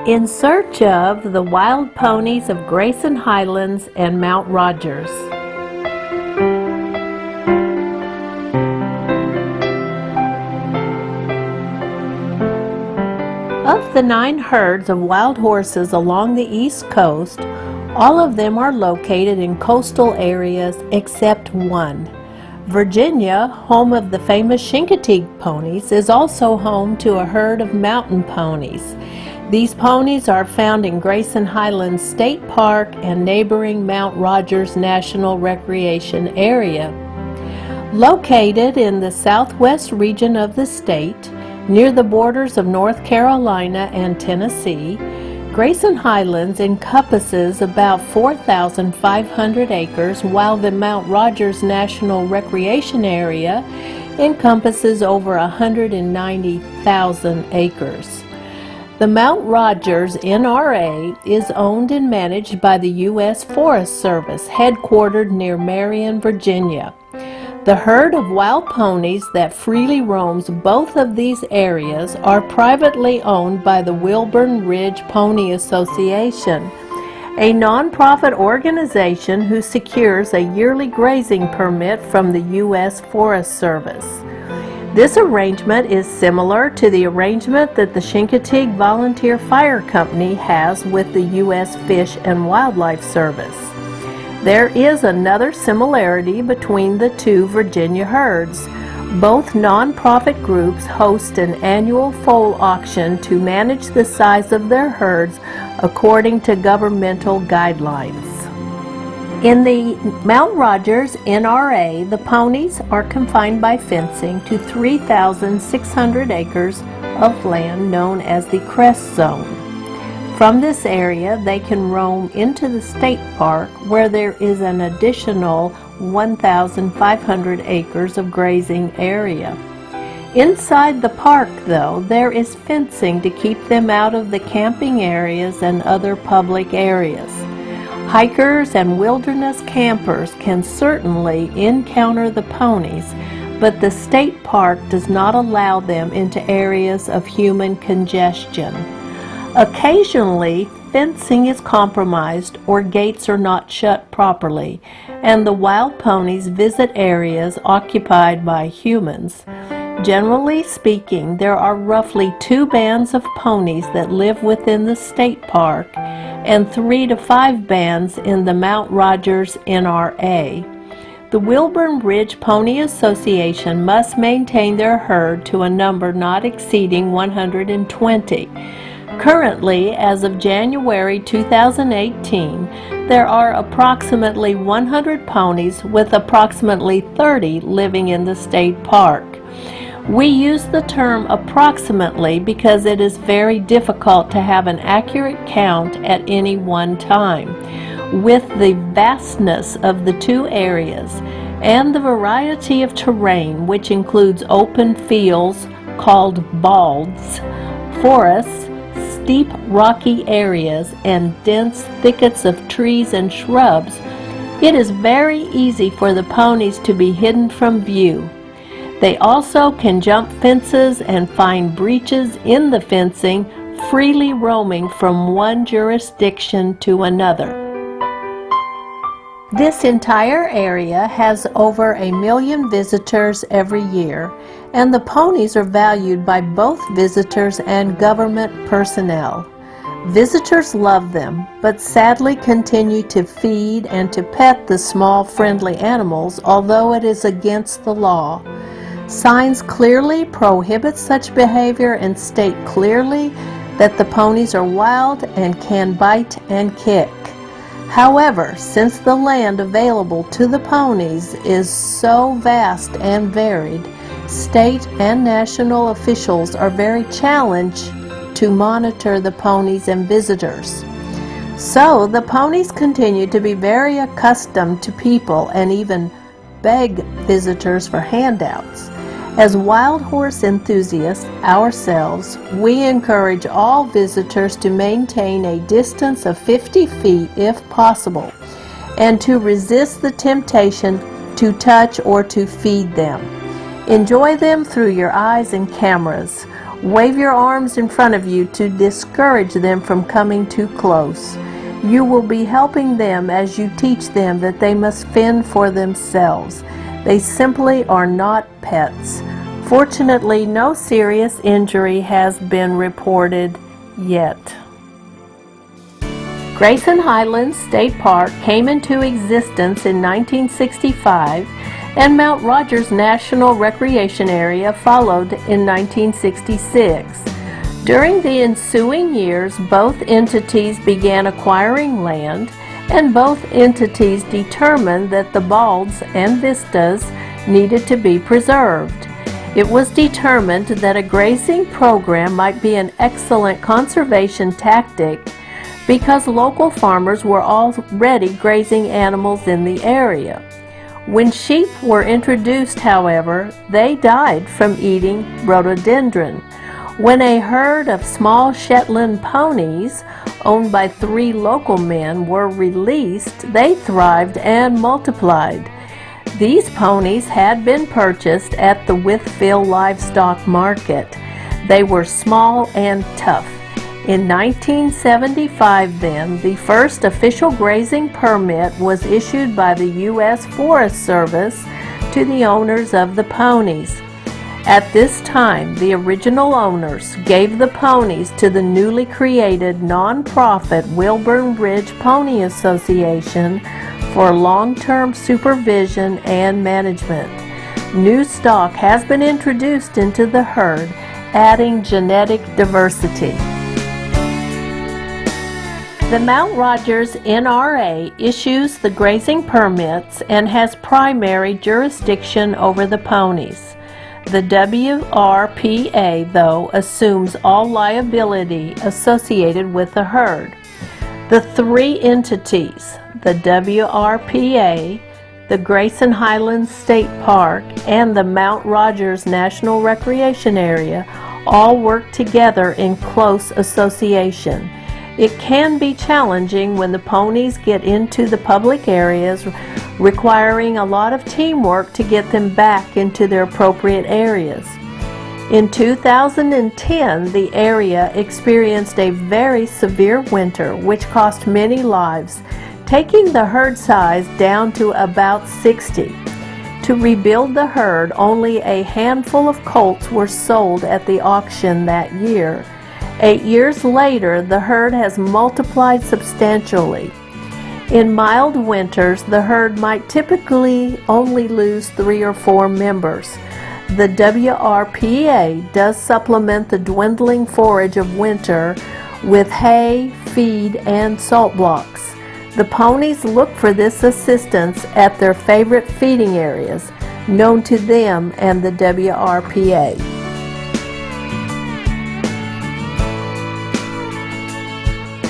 In search of the wild ponies of Grayson Highlands and Mt Rogers. Of the 9 herds of wild horses along the East Coast, all of them are located in coastal areas except one. Virginia, home of the famous Chincoteague ponies, is also home to a herd of mountain ponies. These ponies are found in Grayson Highlands State Park and neighboring Mt Rogers National Recreation Area. Located in the southwest region of the state, near the borders of North Carolina and Tennessee, Grayson Highlands encompasses about 4,500 acres, while the Mt Rogers National Recreation Area encompasses over 190,000 acres. The Mt Rogers NRA is owned and managed by the U.S. Forest Service, headquartered near Marion, Virginia. The herd of wild ponies that freely roams both of these areas are privately owned by the Wilburn Ridge Pony Association, a nonprofit organization who secures a yearly grazing permit from the U.S. Forest Service. This arrangement is similar to the arrangement that the Chincoteague Volunteer Fire Company has with the U.S. Fish and Wildlife Service. There is another similarity between the two Virginia herds. Both nonprofit groups host an annual foal auction to manage the size of their herds according to governmental guidelines. In the Mt Rogers NRA, the ponies are confined by fencing to 3,600 acres of land known as the Crest Zone. From this area, they can roam into the state park, where there is an additional 1,500 acres of grazing area. Inside the park, though, there is fencing to keep them out of the camping areas and other public areas. Hikers and wilderness campers can certainly encounter the ponies, but the state park does not allow them into areas of human congestion. Occasionally, fencing is compromised or gates are not shut properly, and the wild ponies visit areas occupied by humans. Generally speaking, there are roughly 2 bands of ponies that live within the state park and 3 to 5 bands in the Mt Rogers NRA. The Wilburn Ridge Pony Association must maintain their herd to a number not exceeding 120. Currently, as of January 2018, there are approximately 100 ponies with approximately 30 living in the state park. We use the term approximately because it is very difficult to have an accurate count at any one time. With the vastness of the two areas and the variety of terrain, which includes open fields called balds, forests, steep rocky areas, and dense thickets of trees and shrubs, it is very easy for the ponies to be hidden from view. They also can jump fences and find breaches in the fencing, freely roaming from one jurisdiction to another. This entire area has over 1 million visitors every year, and the ponies are valued by both visitors and government personnel. Visitors love them, but sadly continue to feed and to pet the small friendly animals, although it is against the law. Signs clearly prohibit such behavior and state clearly that the ponies are wild and can bite and kick. However, since the land available to the ponies is so vast and varied, state and national officials are very challenged to monitor the ponies and visitors. So the ponies continue to be very accustomed to people and even beg visitors for handouts. As wild horse enthusiasts ourselves, we encourage all visitors to maintain a distance of 50 feet if possible, and to resist the temptation to touch or to feed them. Enjoy them through your eyes and cameras. Wave your arms in front of you to discourage them from coming too close. You will be helping them as you teach them that they must fend for themselves. They simply are not pets. Fortunately, no serious injury has been reported yet. Grayson Highlands State Park came into existence in 1965, and Mt Rogers National Recreation Area followed in 1966. During the ensuing years, both entities began acquiring land, and both entities determined that the balds and vistas needed to be preserved. It was determined that a grazing program might be an excellent conservation tactic because local farmers were already grazing animals in the area. When sheep were introduced, however, they died from eating rhododendron. When a herd of small Shetland ponies, owned by 3 local men, were released, they thrived and multiplied. These ponies had been purchased at the Wytheville Livestock Market. They were small and tough. In 1975 then, the first official grazing permit was issued by the U.S. Forest Service to the owners of the ponies. At this time, the original owners gave the ponies to the newly created non-profit Wilburn Ridge Pony Association for long-term supervision and management. New stock has been introduced into the herd, adding genetic diversity. The Mt Rogers NRA issues the grazing permits and has primary jurisdiction over the ponies. The WRPA, though, assumes all liability associated with the herd. The 3 entities, the WRPA, the Grayson Highlands State Park, and the Mt Rogers National Recreation Area, all work together in close association. It can be challenging when the ponies get into the public areas, requiring a lot of teamwork to get them back into their appropriate areas. In 2010, the area experienced a very severe winter, which cost many lives, taking the herd size down to about 60. To rebuild the herd, only a handful of colts were sold at the auction that year. 8 years later, the herd has multiplied substantially. In mild winters, the herd might typically only lose 3 or 4 members. The WRPA does supplement the dwindling forage of winter with hay, feed, and salt blocks. The ponies look for this assistance at their favorite feeding areas, known to them and the WRPA.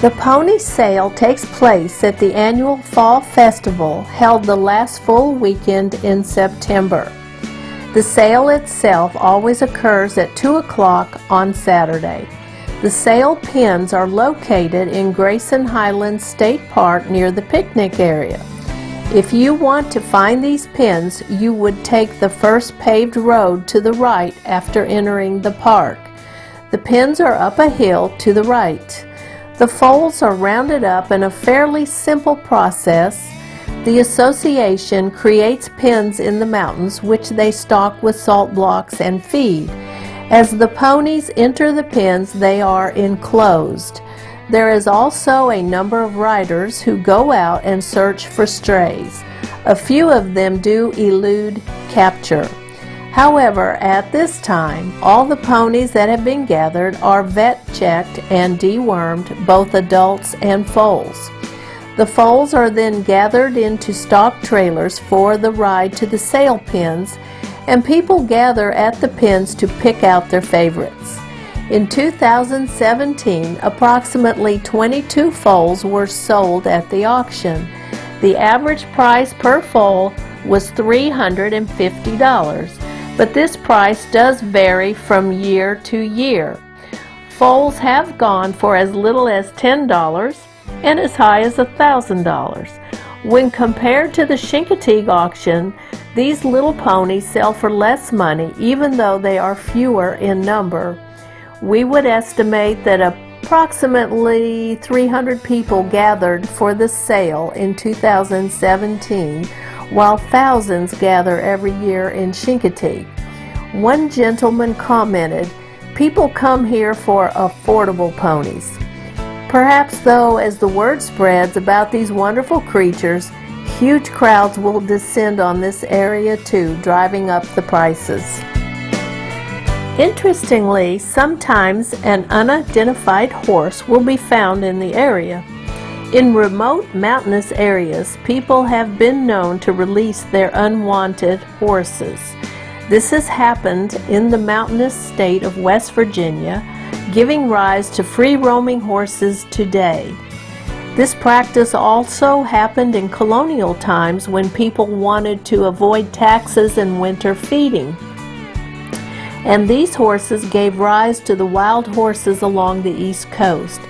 The pony sale takes place at the annual Fall Festival held the last full weekend in September. The sale itself always occurs at 2 o'clock on Saturday. The sale pens are located in Grayson Highlands State Park near the picnic area. If you want to find these pens, you would take the first paved road to the right after entering the park. The pens are up a hill to the right. The foals are rounded up in a fairly simple process. The association creates pens in the mountains which they stock with salt blocks and feed. As the ponies enter the pens, they are enclosed. There is also a number of riders who go out and search for strays. A few of them do elude capture. However, at this time, all the ponies that have been gathered are vet-checked and dewormed, both adults and foals. The foals are then gathered into stock trailers for the ride to the sale pens, and people gather at the pens to pick out their favorites. In 2017, approximately 22 foals were sold at the auction. The average price per foal was $350. But this price does vary from year to year. Foals have gone for as little as $10 and as high as $1,000. When compared to the Chincoteague auction, these little ponies sell for less money even though they are fewer in number. We would estimate that approximately 300 people gathered for the sale in 2017, while thousands gather every year in Chincoteague. One gentleman commented, "People come here for affordable ponies." Perhaps though, as the word spreads about these wonderful creatures, huge crowds will descend on this area too, driving up the prices. Interestingly, sometimes an unidentified horse will be found in the area. In remote mountainous areas, people have been known to release their unwanted horses. This has happened in the mountainous state of West Virginia, giving rise to free-roaming horses today. This practice also happened in colonial times when people wanted to avoid taxes and winter feeding. And these horses gave rise to the wild horses along the East Coast.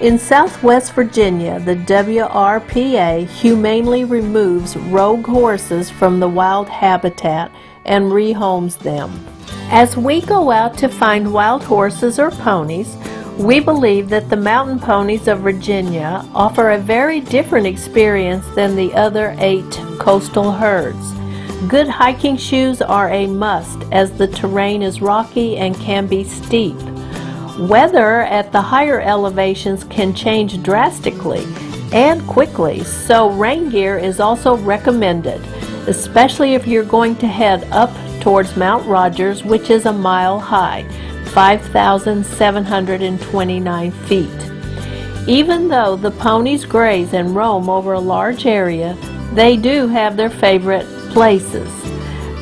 In Southwest Virginia, the WRPA humanely removes rogue horses from the wild habitat and rehomes them. As we go out to find wild horses or ponies, we believe that the mountain ponies of Virginia offer a very different experience than the other 8 coastal herds. Good hiking shoes are a must, as the terrain is rocky and can be steep. Weather at the higher elevations can change drastically and quickly, so rain gear is also recommended, especially if you're going to head up towards Mt. Rogers, which is a mile high, 5,729 feet. Even though the ponies graze and roam over a large area, they do have their favorite places.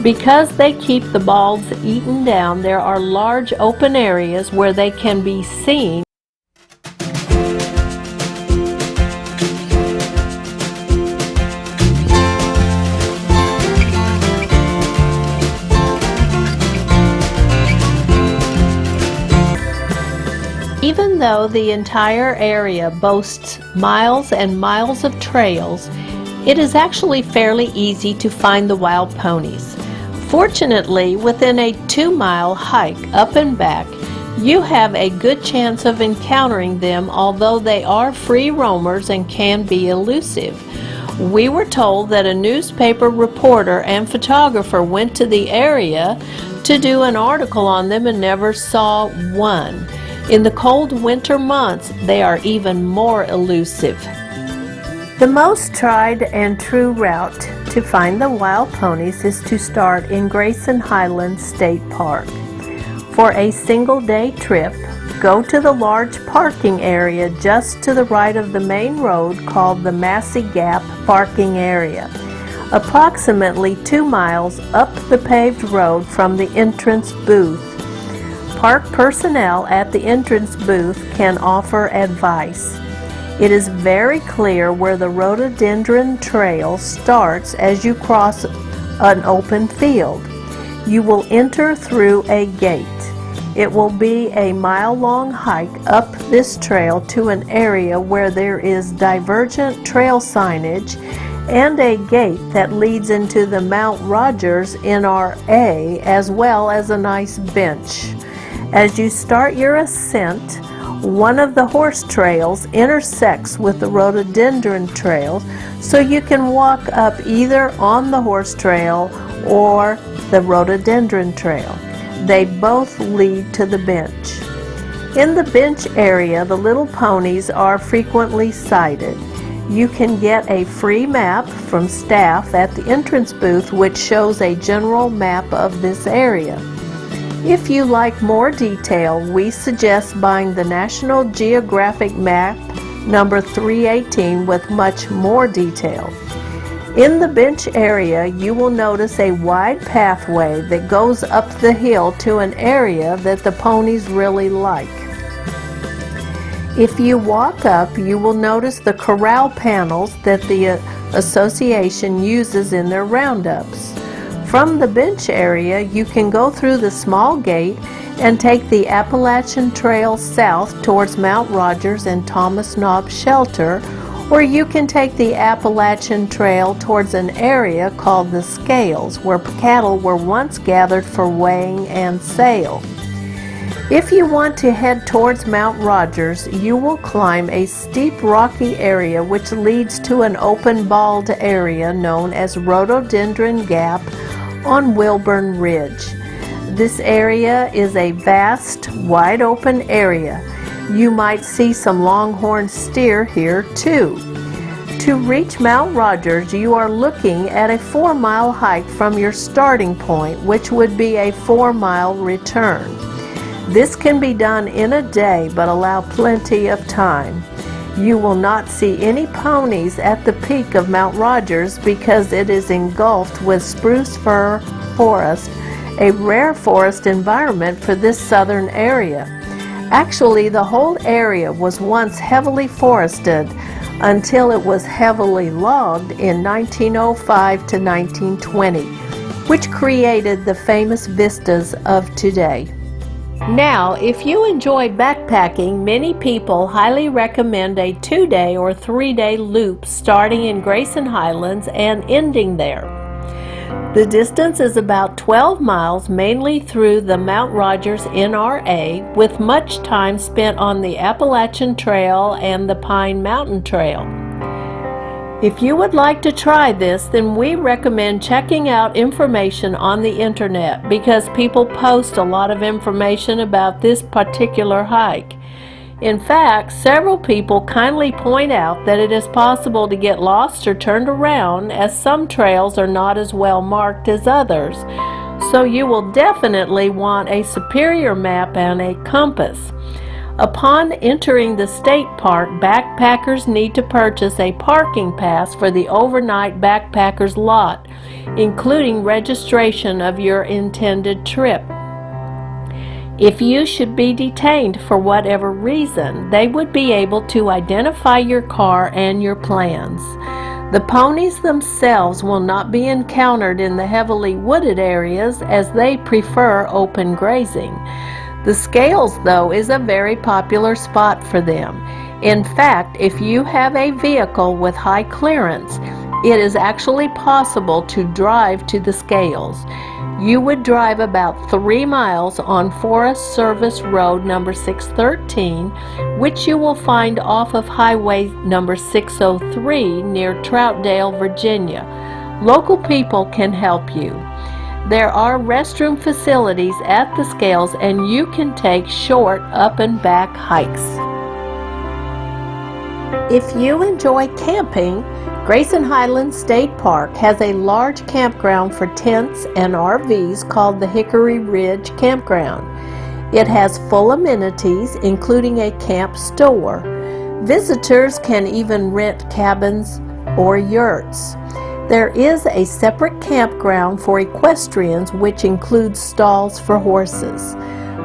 Because they keep the balls eaten down, there are large open areas where they can be seen. Even though the entire area boasts miles and miles of trails, it is actually fairly easy to find the wild ponies. Fortunately, within a 2-mile hike up and back, you have a good chance of encountering them, although they are free roamers and can be elusive. We were told that a newspaper reporter and photographer went to the area to do an article on them and never saw one. In the cold winter months, they are even more elusive. The most tried and true route to find the wild ponies is to start in Grayson Highlands State Park. For a single-day trip, go to the large parking area just to the right of the main road called the Massey Gap Parking Area, approximately 2 miles up the paved road from the entrance booth. Park personnel at the entrance booth can offer advice. It is very clear where the rhododendron trail starts as you cross an open field. You will enter through a gate. It will be a mile-long hike up this trail to an area where there is divergent trail signage and a gate that leads into the Mt. Rogers NRA, as well as a nice bench. As you start your ascent, one of the horse trails intersects with the rhododendron trail, so you can walk up either on the horse trail or the rhododendron trail. They both lead to the bench. In the bench area, the little ponies are frequently sighted. You can get a free map from staff at the entrance booth, which shows a general map of this area. If you like more detail, we suggest buying the National Geographic map number 318 with much more detail. In the bench area, you will notice a wide pathway that goes up the hill to an area that the ponies really like. If you walk up, you will notice the corral panels that the association uses in their roundups. From the bench area, you can go through the small gate and take the Appalachian Trail south towards Mt. Rogers and Thomas Knob Shelter, or you can take the Appalachian Trail towards an area called the Scales, where cattle were once gathered for weighing and sale. If you want to head towards Mount Rogers, you will climb a steep rocky area which leads to an open bald area known as Rhododendron Gap on Wilburn Ridge. This area is a vast, wide open area. You might see some longhorn steer here too. To reach Mount Rogers, you are looking at a 4-mile hike from your starting point, which would be a 4-mile return. This can be done in a day, but allow plenty of time. You will not see any ponies at the peak of Mount Rogers because it is engulfed with spruce fir forest, a rare forest environment for this southern area. Actually, the whole area was once heavily forested until it was heavily logged in 1905 to 1920, which created the famous vistas of today. Now, if you enjoy backpacking, many people highly recommend a 2-day or 3-day loop starting in Grayson Highlands and ending there. The distance is about 12 miles, mainly through the Mt. Rogers NRA, with much time spent on the Appalachian Trail and the Pine Mountain Trail. If you would like to try this, then we recommend checking out information on the internet because people post a lot of information about this particular hike. In fact, several people kindly point out that it is possible to get lost or turned around, as some trails are not as well marked as others. So you will definitely want a superior map and a compass. Upon entering the state park, backpackers need to purchase a parking pass for the overnight backpackers lot, including registration of your intended trip. If you should be detained for whatever reason, they would be able to identify your car and your plans. The ponies themselves will not be encountered in the heavily wooded areas as they prefer open grazing. The scales, though, is a very popular spot for them. In fact, if you have a vehicle with high clearance, it is actually possible to drive to the scales. You would drive about 3 miles on Forest Service Road number 613, which you will find off of Highway number 603 near Troutdale, Virginia. Local people can help you. There are restroom facilities at the scales, and you can take short up and back hikes. If you enjoy camping, Grayson Highlands State Park has a large campground for tents and RVs called the Hickory Ridge Campground. It has full amenities, including a camp store. Visitors can even rent cabins or yurts. There is a separate campground for equestrians, which includes stalls for horses.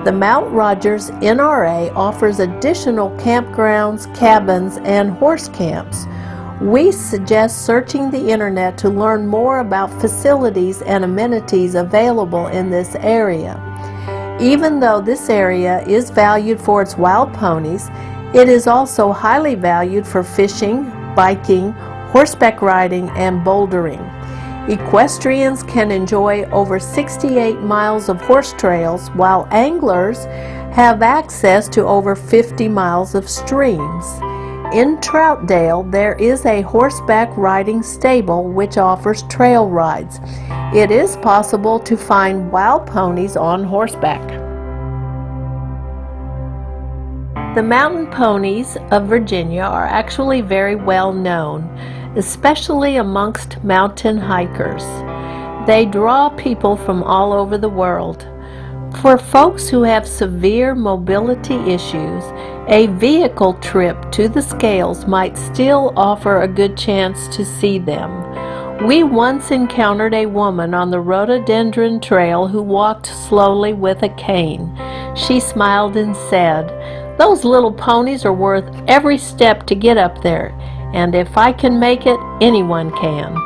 The Mt. Rogers NRA offers additional campgrounds, cabins, and horse camps. We suggest searching the internet to learn more about facilities and amenities available in this area. Even though this area is valued for its wild ponies, it is also highly valued for fishing, biking, horseback riding, and bouldering. Equestrians can enjoy over 68 miles of horse trails, while anglers have access to over 50 miles of streams. In Troutdale, there is a horseback riding stable which offers trail rides. It is possible to find wild ponies on horseback. The mountain ponies of Virginia are actually very well known, especially amongst mountain hikers. They draw people from all over the world. For folks who have severe mobility issues, a vehicle trip to the scales might still offer a good chance to see them. We once encountered a woman on the Rhododendron Trail who walked slowly with a cane. She smiled and said, "Those little ponies are worth every step to get up there, and if I can make it, anyone can."